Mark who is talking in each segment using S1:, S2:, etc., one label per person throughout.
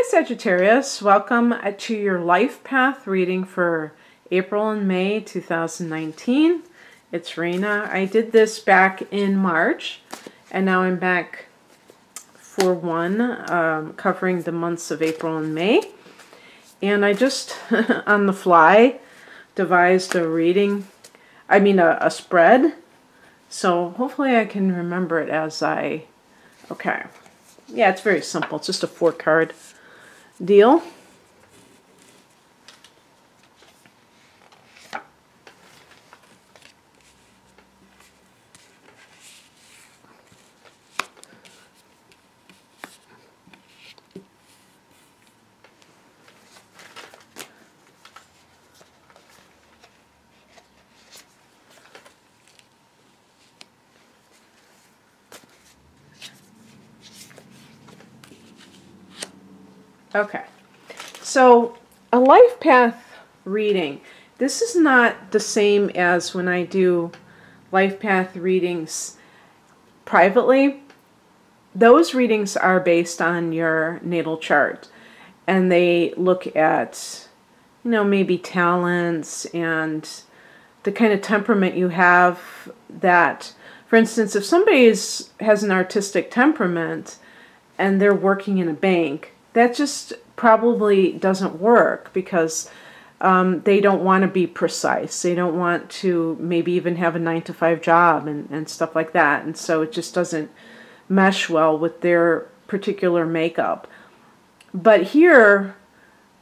S1: Sagittarius, welcome to your life path reading for April and May 2019. It's Raina. I did this back in March, and now I'm back for one covering the months of April and May. And I just, on the fly, devised a reading, a spread. So hopefully I can remember it as I, okay. Yeah, it's very simple. It's just a 4-card deal. Okay, so a life path reading. This is not the same as when I do life path readings privately. Those readings are based on your natal chart, and they look at, maybe talents and the kind of temperament you have. That, for instance, if somebody has an artistic temperament and they're working in a bank, that just probably doesn't work because they don't want to be precise. They don't want to maybe even have a 9-to-5 job and stuff like that. And so it just doesn't mesh well with their particular makeup. But here,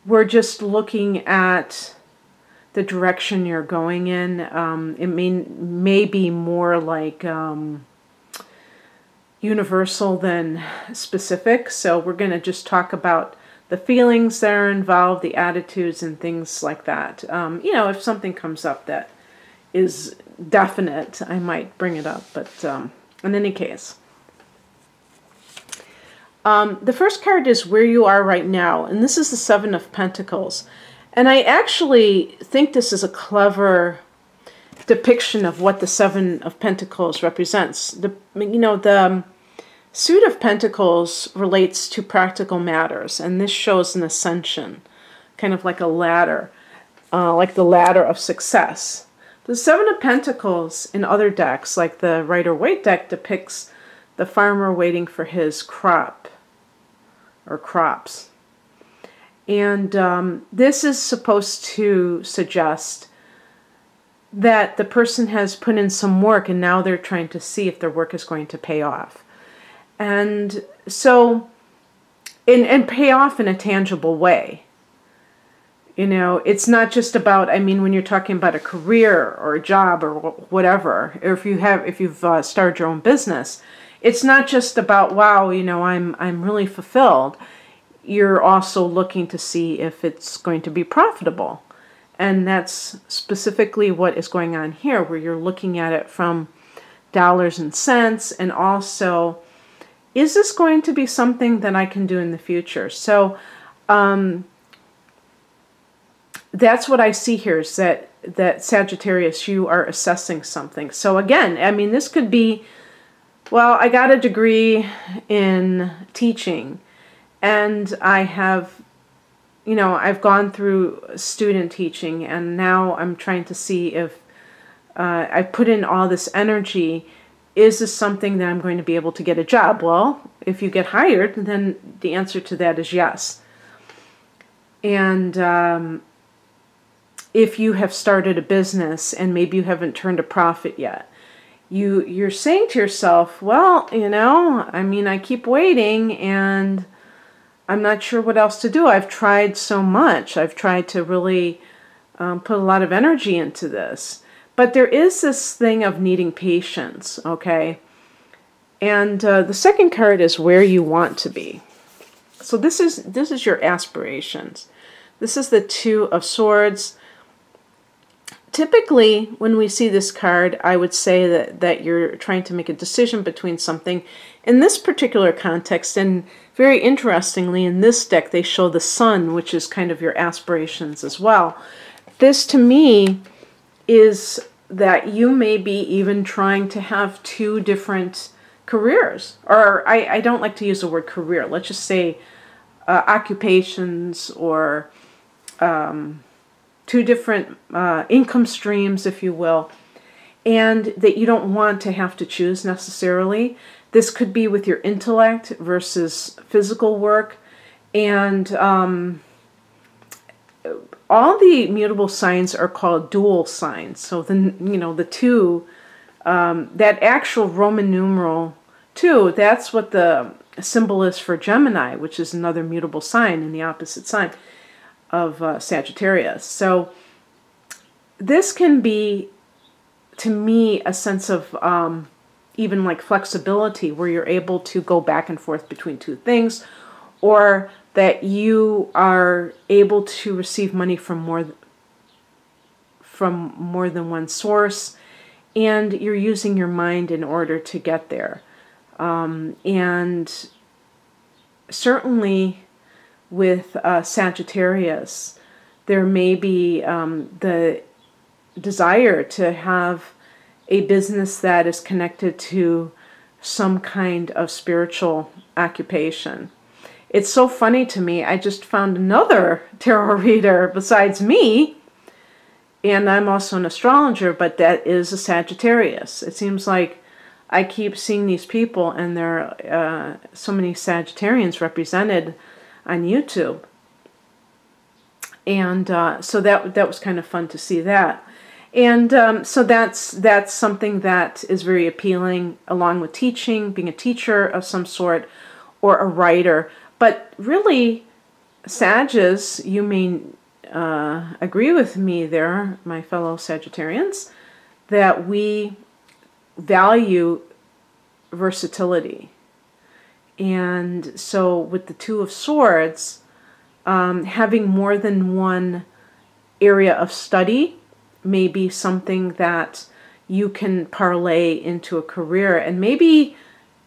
S1: we're just looking at the direction you're going in. It may be more like universal than specific. So we're going to just talk about the feelings that are involved, the attitudes and things like that. If something comes up that is definite, I might bring it up. But in any case, the first card is where you are right now. And this is the 7 of Pentacles. And I actually think this is a clever depiction of what the 7 of Pentacles represents. The Suit of Pentacles relates to practical matters, and this shows an ascension, kind of like a ladder, like the ladder of success. The 7 of Pentacles in other decks, like the Rider-Waite deck, depicts the farmer waiting for his crop or crops. And this is supposed to suggest that the person has put in some work and now they're trying to see if their work is going to pay off. And so, and pay off in a tangible way. It's not just about, when you're talking about a career or a job or whatever, or if you've started your own business, it's not just about, wow, I'm really fulfilled. You're also looking to see if it's going to be profitable. And that's specifically what is going on here, where you're looking at it from dollars and cents, and also, is this going to be something that I can do in the future? So that's what I see here, is that Sagittarius, you are assessing something. So again, this could be, well, I got a degree in teaching, and I have, I've gone through student teaching, and now I'm trying to see if I put in all this energy. Is this something that I'm going to be able to get a job? Well, if you get hired, then the answer to that is yes. And if you have started a business and maybe you haven't turned a profit yet, you're saying to yourself, well, I keep waiting and I'm not sure what else to do. I've tried so much. I've tried to really put a lot of energy into this. But there is this thing of needing patience, okay? And the second card is where you want to be. So this is your aspirations. This is the 2 of Swords. Typically, when we see this card, I would say that you're trying to make a decision between something. In this particular context, and very interestingly, in this deck, they show the Sun, which is kind of your aspirations as well. This, to me, is that you may be even trying to have 2 different careers. Or I don't like to use the word career. Let's just say occupations or two different income streams, if you will, and that you don't want to have to choose necessarily. This could be with your intellect versus physical work. And all the mutable signs are called dual signs. So the two, that actual Roman numeral 2, that's what the symbol is for Gemini, which is another mutable sign in the opposite sign of Sagittarius. So this can be, to me, a sense of even like flexibility, where you're able to go back and forth between two things, or that you are able to receive money from more than one source, and you're using your mind in order to get there. And certainly with Sagittarius, there may be the desire to have a business that is connected to some kind of spiritual occupation. It's so funny to me. I just found another tarot reader besides me, and I'm also an astrologer, but that is a Sagittarius. It seems like I keep seeing these people, and there are so many Sagittarians represented on YouTube. And so that was kind of fun to see that. And so that's something that is very appealing, along with teaching, being a teacher of some sort, or a writer. But really, Sages, you may agree with me there, my fellow Sagittarians, that we value versatility. And so with the Two of Swords, having more than one area of study may be something that you can parlay into a career. And maybe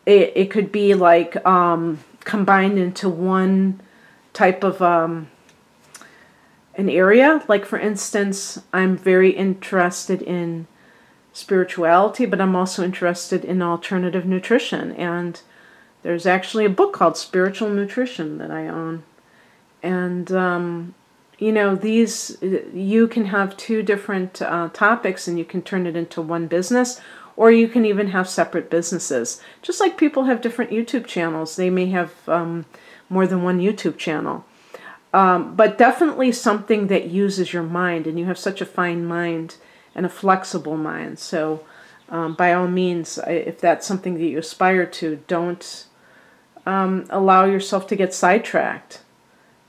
S1: it could be like combined into one type of an area. Like, for instance, I'm very interested in spirituality, but I'm also interested in alternative nutrition. And there's actually a book called Spiritual Nutrition that I own. And, you can have two different topics, and you can turn it into one business, or you can even have separate businesses. Just like people have different YouTube channels. They may have more than one YouTube channel. But definitely something that uses your mind, and you have such a fine mind and a flexible mind. So by all means, if that's something that you aspire to, don't allow yourself to get sidetracked.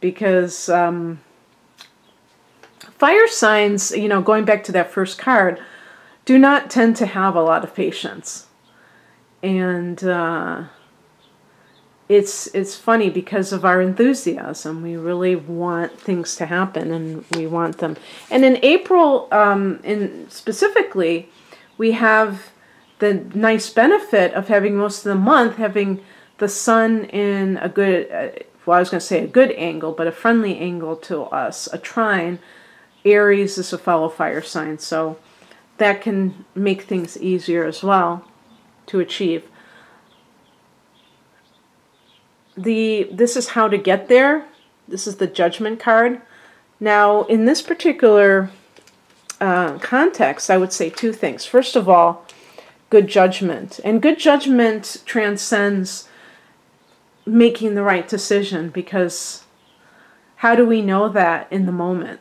S1: Because fire signs, going back to that first card, do not tend to have a lot of patience. And it's funny, because of our enthusiasm. We really want things to happen, and we want them. And in April, specifically, we have the nice benefit of having most of the month having the sun in a good, well, I was going to say a good angle, but a friendly angle to us, a trine. Aries is a fellow fire sign, so that can make things easier as well to achieve. This is how to get there. This is the Judgment card. Now, in this particular context, I would say two things. First of all, good judgment. And good judgment transcends making the right decision, because how do we know that in the moment?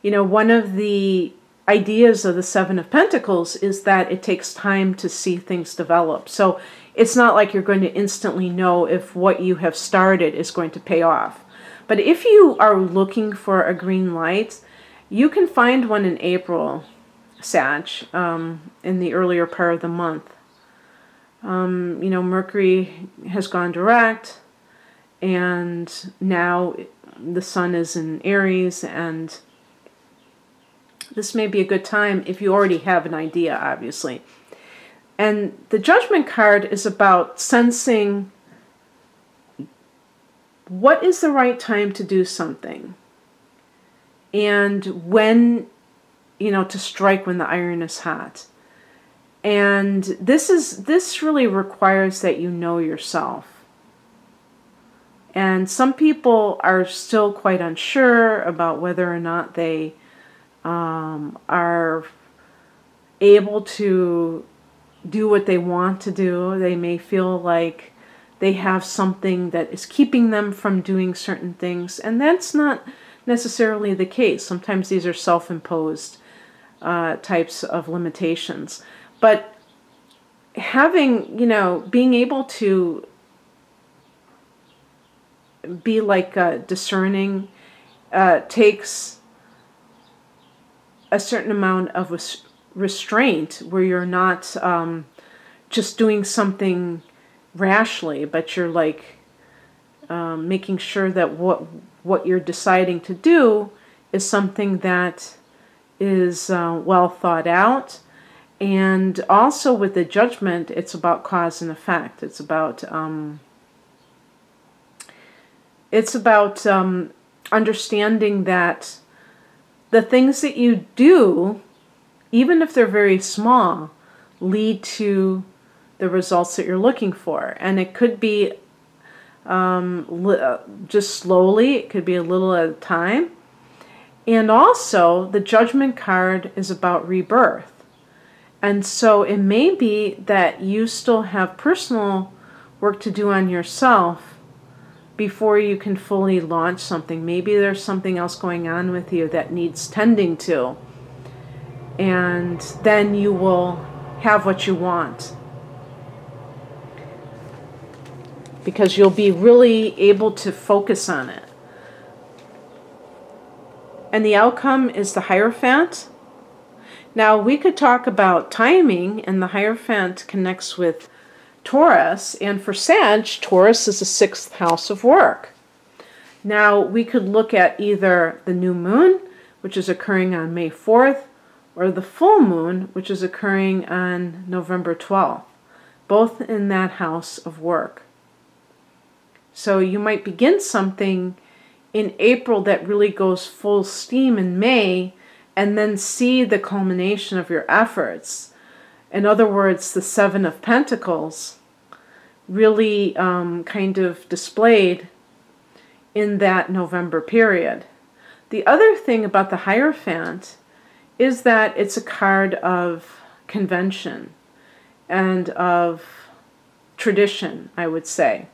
S1: One of the ideas of the Seven of Pentacles is that it takes time to see things develop. So it's not like you're going to instantly know if what you have started is going to pay off. But if you are looking for a green light, you can find one in April, Sag, in the earlier part of the month. Mercury has gone direct, and now the sun is in Aries, and this may be a good time if you already have an idea, obviously. And the Judgment card is about sensing what is the right time to do something, and when, to strike when the iron is hot. And this really requires that you know yourself. And some people are still quite unsure about whether or not they are able to do what they want to do. They may feel like they have something that is keeping them from doing certain things, and that's not necessarily the case. Sometimes these are self-imposed types of limitations. But having, being able to be like discerning takes a certain amount of restraint, where you're not just doing something rashly, but you're like making sure that what you're deciding to do is something that is well thought out. And also with the judgment, it's about cause and effect. It's about understanding that the things that you do, even if they're very small, lead to the results that you're looking for. And it could be just slowly, it could be a little at a time. And also, the Judgment card is about rebirth. And so it may be that you still have personal work to do on yourself before you can fully launch something. Maybe there's something else going on with you that needs tending to. And then you will have what you want, because you'll be really able to focus on it. And the outcome is the Hierophant. Now, we could talk about timing, and the Hierophant connects with Taurus. And for Sag, Taurus is the 6th house of work. Now, we could look at either the new moon, which is occurring on May 4th, or the full moon, which is occurring on November 12th, both in that house of work. So you might begin something in April that really goes full steam in May, and then see the culmination of your efforts. In other words, the 7 of Pentacles really kind of displayed in that November period. The other thing about the Hierophant is that it's a card of convention and of tradition, I would say.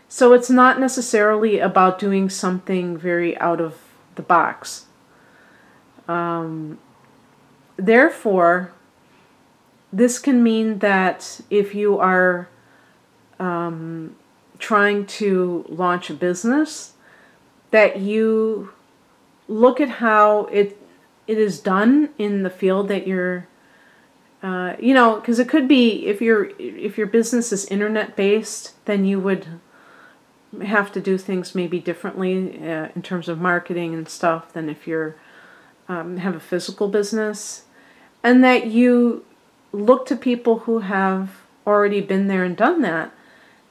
S1: So it's not necessarily about doing something very out of the box. Therefore, this can mean that if you are trying to launch a business, that you look at how it is done in the field that you're, because it could be, if your business is internet based, then you would have to do things maybe differently in terms of marketing and stuff than if you're have a physical business. And that you look to people who have already been there and done that,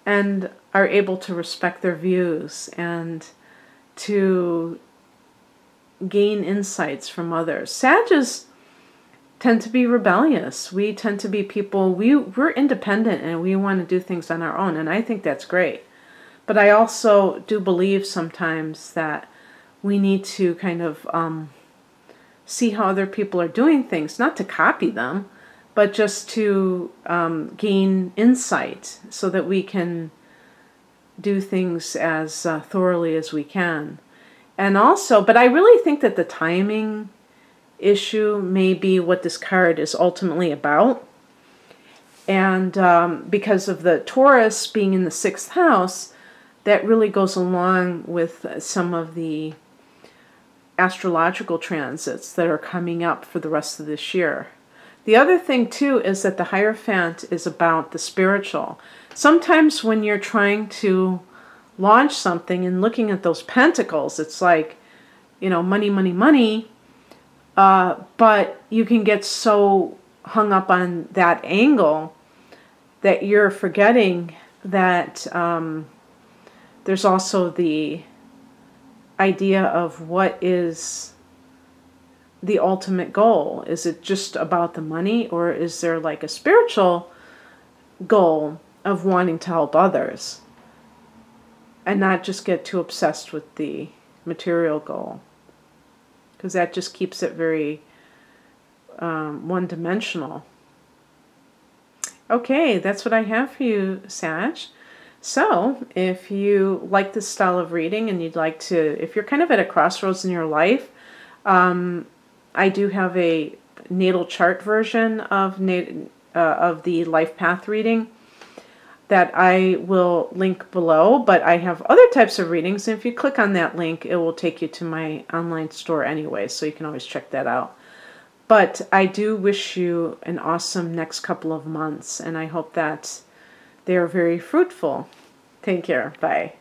S1: and are able to respect their views and to gain insights from others. Sages tend to be rebellious. We tend to be people, we're independent and we want to do things on our own, and I think that's great. But I also do believe sometimes that we need to kind of see how other people are doing things, not to copy them, but just to gain insight so that we can do things as thoroughly as we can. And also, but I really think that the timing issue may be what this card is ultimately about. And because of the Taurus being in the 6th house, that really goes along with some of the astrological transits that are coming up for the rest of this year. The other thing, too, is that the Hierophant is about the spiritual. Sometimes when you're trying to launch something and looking at those pentacles, it's like, money, money, money. But you can get so hung up on that angle that you're forgetting that there's also the idea of what is the ultimate goal. Is it just about the money, or is there like a spiritual goal of wanting to help others? and not just get too obsessed with the material goal, because that just keeps it very one-dimensional. Okay, that's what I have for you, Sag. So if you like this style of reading and you'd like to, if you're kind of at a crossroads in your life, I do have a natal chart version of the life path reading that I will link below, but I have other types of readings, and if you click on that link, it will take you to my online store anyway, so you can always check that out. But I do wish you an awesome next couple of months, and I hope that they are very fruitful. Take care. Bye.